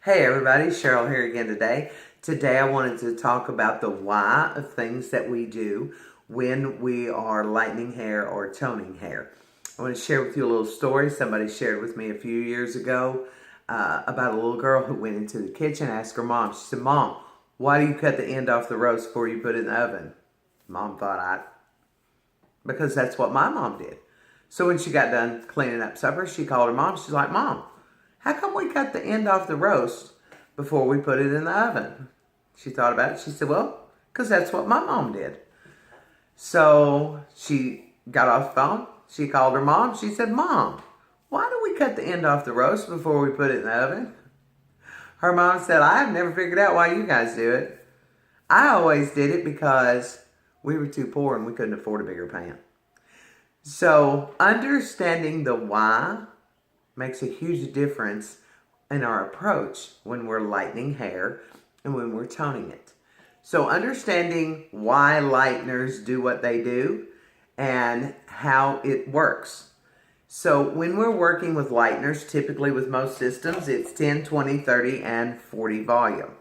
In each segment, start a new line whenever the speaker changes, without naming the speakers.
Hey everybody, Cheryl here again today. Today I wanted to talk about the why of things that we do when we are lightening hair or toning hair. I want to share with you a little story somebody shared with me a few years ago about a little girl who went into the kitchen and asked her mom. She said, "Mom, why do you cut the end off the roast before you put it in the oven?" Mom thought, because that's what my mom did. So when she got done cleaning up supper, she called her mom. She's like, "Mom, how come we cut the end off the roast before we put it in the oven?" She thought about it. She said, "Well, because that's what my mom did." So she got off the phone. She called her mom. She said, "Mom, why do we cut the end off the roast before we put it in the oven?" Her mom said, "I've never figured out why you guys do it. I always did it because we were too poor and we couldn't afford a bigger pan." So understanding the why makes a huge difference in our approach when we're lightening hair and when we're toning it. So understanding why lighteners do what they do and how it works. So when we're working with lighteners, typically with most systems, it's 10, 20, 30, and 40 volume.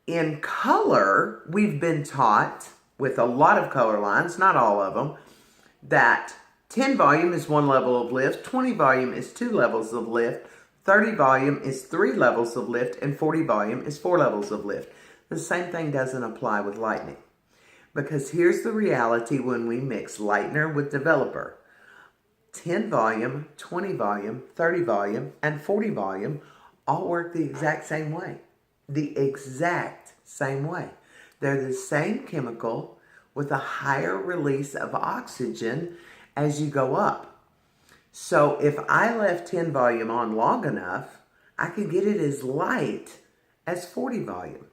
In color, we've been taught with a lot of color lines, not all of them, that 10 volume is one level of lift, 20 volume is two levels of lift, 30 volume is three levels of lift, and 40 volume is four levels of lift. The same thing doesn't apply with lightening. Because here's the reality when we mix lightener with developer. 10 volume, 20 volume, 30 volume, and 40 volume all work the exact same way. The exact same way. They're the same chemical with a higher release of oxygen as you go up. So if I left 10 volume on long enough, I could get it as light as 40 volume.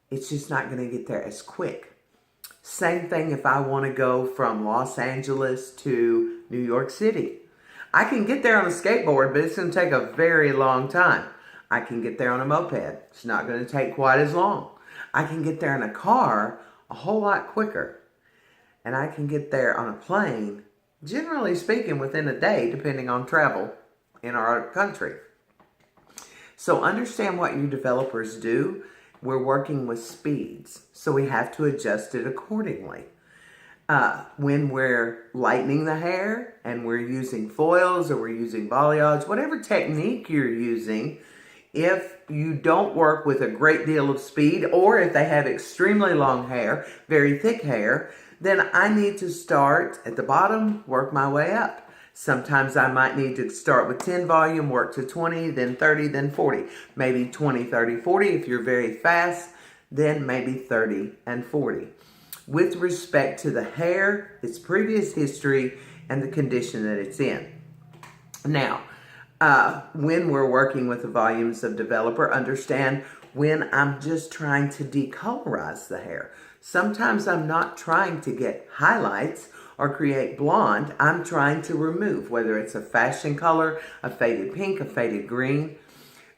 It's just not going to get there as quick. Same thing if I want to go from Los Angeles to New York City. I can get there on a skateboard, but it's going to take a very long time. I can get there on a moped. It's not going to take quite as long. I can get there in a car a whole lot quicker. And I can get there on a plane, generally speaking, within a day, depending on travel in our country. So understand what you developers do. We're working with speeds, so we have to adjust it accordingly. When we're lightening the hair and we're using foils or we're using balayage, whatever technique you're using, if you don't work with a great deal of speed, or if they have extremely long hair, very thick hair, then I need to start at the bottom, work my way up. Sometimes I might need to start with 10 volume, work to 20, then 30, then 40. Maybe 20, 30, 40. If you're very fast, then maybe 30 and 40. With respect to the hair, its previous history, and the condition that it's in. Now, when we're working with the volumes of developer, understand when I'm just trying to decolorize the hair. Sometimes I'm not trying to get highlights or create blonde. I'm trying to remove, whether it's a fashion color, a faded pink, a faded green.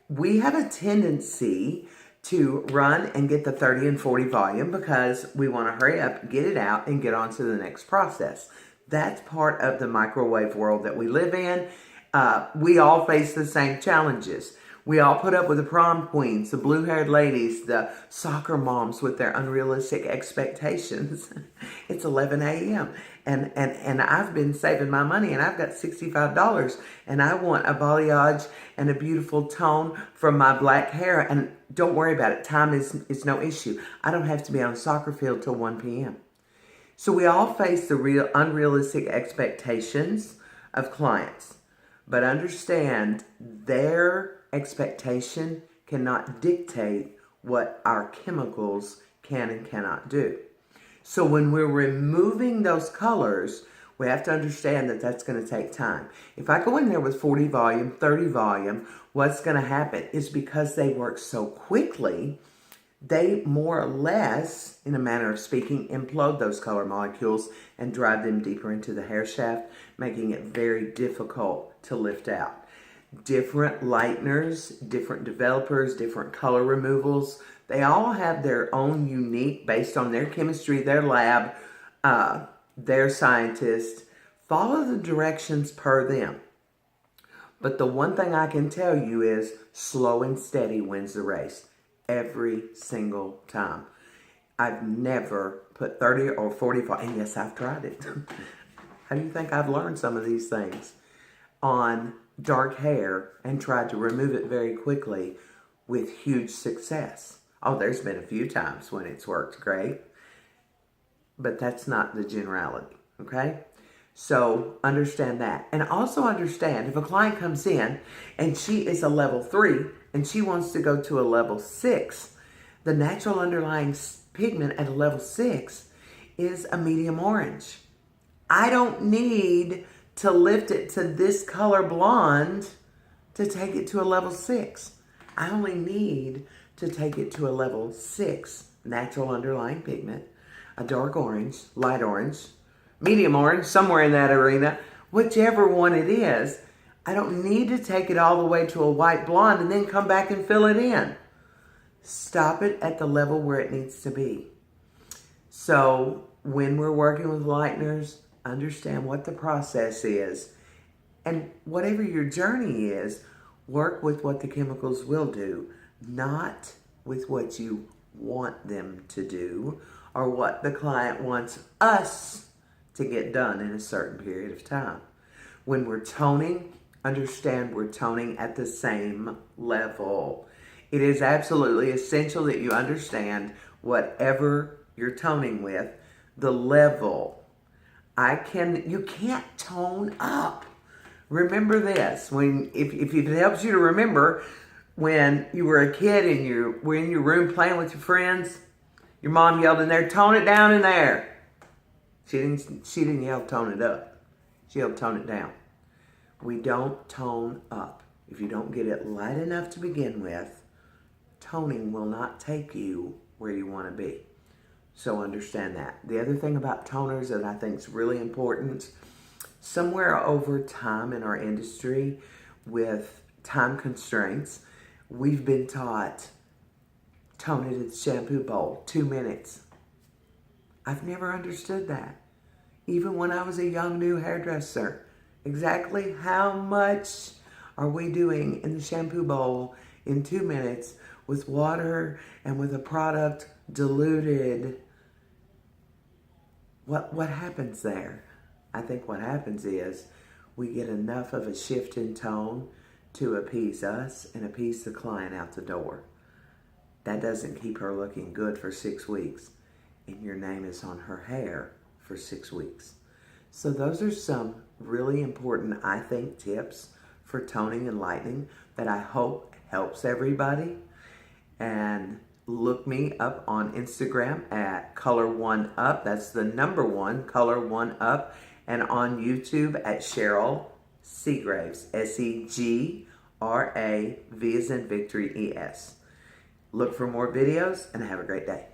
We have a tendency to run and get the 30 and 40 volume because we want to hurry up, get it out, and get on to the next process. That's part of the microwave world that we live in. We all face the same challenges. We all put up with the prom queens, the blue-haired ladies, the soccer moms with their unrealistic expectations. It's 11 a.m. And I've been saving my money and I've got $65 and I want a balayage and a beautiful tone from my black hair. And don't worry about it. Time is no issue. I don't have to be on a soccer field till 1 p.m. So we all face the unrealistic expectations of clients. But understand their expectation cannot dictate what our chemicals can and cannot do. So when we're removing those colors, we have to understand that that's going to take time. If I go in there with 40 volume, 30 volume, what's going to happen is because they work so quickly, they more or less, in a manner of speaking, implode those color molecules and drive them deeper into the hair shaft, making it very difficult to lift out. Different lighteners, different developers, different color removals, they all have their own unique, based on their chemistry, their lab, their scientist. Follow the directions per them. But the one thing I can tell you is slow and steady wins the race every single time. I've never put 30 or 45, and yes, I've tried it. How do you think I've learned some of these things? On dark hair and tried to remove it very quickly with huge success. Oh, there's been a few times when it's worked great, but that's not the generality, okay? So understand that. And also understand if a client comes in and she is a level 3 and she wants to go to a level 6, the natural underlying pigment at a level 6 is a medium orange. I don't need to lift it to this color blonde to take it to a level 6. I only need to take it to a level 6 natural underlying pigment, a dark orange, light orange, medium orange, somewhere in that arena, whichever one it is. I don't need to take it all the way to a white blonde and then come back and fill it in. Stop it at the level where it needs to be. So when we're working with lighteners, understand what the process is. And whatever your journey is, work with what the chemicals will do, not with what you want them to do or what the client wants us to get done in a certain period of time. When we're toning, understand we're toning at the same level. It is absolutely essential that you understand whatever you're toning with, the level. You can't tone up. Remember this, if it helps you to remember when you were a kid and you were in your room playing with your friends, your mom yelled in there, "Tone it down in there." She didn't yell, "Tone it up." She yelled, "Tone it down." We don't tone up. If you don't get it light enough to begin with, toning will not take you where you want to be. So understand that. The other thing about toners that I think is really important, somewhere over time in our industry with time constraints, we've been taught tone it in the shampoo bowl, 2 minutes. I've never understood that. Even when I was a young new hairdresser, exactly how much are we doing in the shampoo bowl in 2 minutes with water and with a product diluted? What happens there? I think what happens is we get enough of a shift in tone to appease us and appease the client out the door. That doesn't keep her looking good for 6 weeks, and your name is on her hair for 6 weeks. So those are some really important, I think, tips for toning and lightening that I hope helps everybody. And look me up on Instagram at Color1Up. That's the number 1, Color1Up. And on YouTube at Cheryl Segraves, Segraves, V as in Victory, ES. Look for more videos and have a great day.